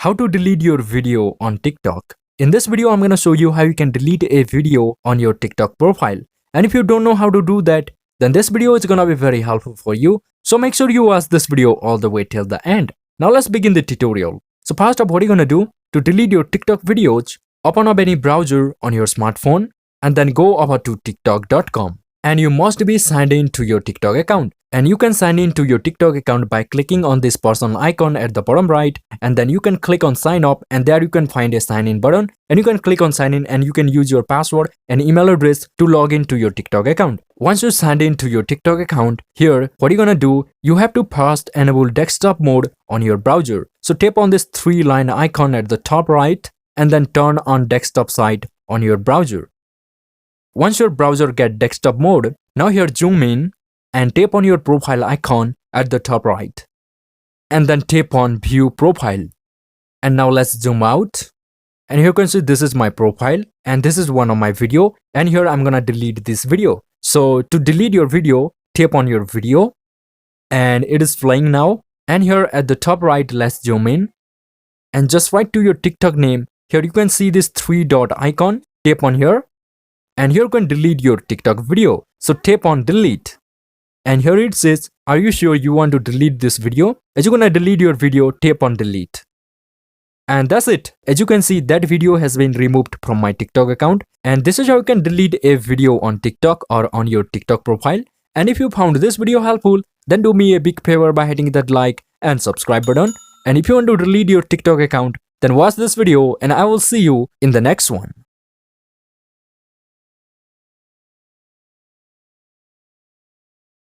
How to delete your video on TikTok. In this video, I'm going to show you how you can delete a video on your TikTok profile. And if you don't know how to do that, then this video is going to be very helpful for you. So make sure you watch this video all the way till the end. Now let's begin the tutorial. So first up, what you're going to do to delete your TikTok videos, open up any browser on your smartphone and then go over to tiktok.com. And you must be signed in to your TikTok account. And you can sign in to your TikTok account by clicking on this person icon at the bottom right, and then you can click on sign up, and there you can find a sign in button, and you can click on sign in and you can use your password and email address to log into your TikTok account. Once you signed in to your TikTok account, here what you're gonna do, you have to first enable desktop mode on your browser. So tap on this 3-line icon at the top right and then turn on desktop side on your browser. Once your browser get desktop mode, now here zoom in and tap on your profile icon at the top right. And then tap on view profile. And now let's zoom out. And here you can see this is my profile and this is one of my video. And here I'm gonna delete this video. So to delete your video, tap on your video and it is playing now. And here at the top right, let's zoom in and just write to your TikTok name. Here you can see this 3-dot icon, tap on here. And here you can delete your TikTok video. So tap on delete. And here it says, are you sure you want to delete this video? As you're gonna delete your video, tap on delete. And that's it. As you can see, that video has been removed from my TikTok account. And this is how you can delete a video on TikTok or on your TikTok profile. And if you found this video helpful, then do me a big favor by hitting that like and subscribe button. And if you want to delete your TikTok account, then watch this video and I will see you in the next one.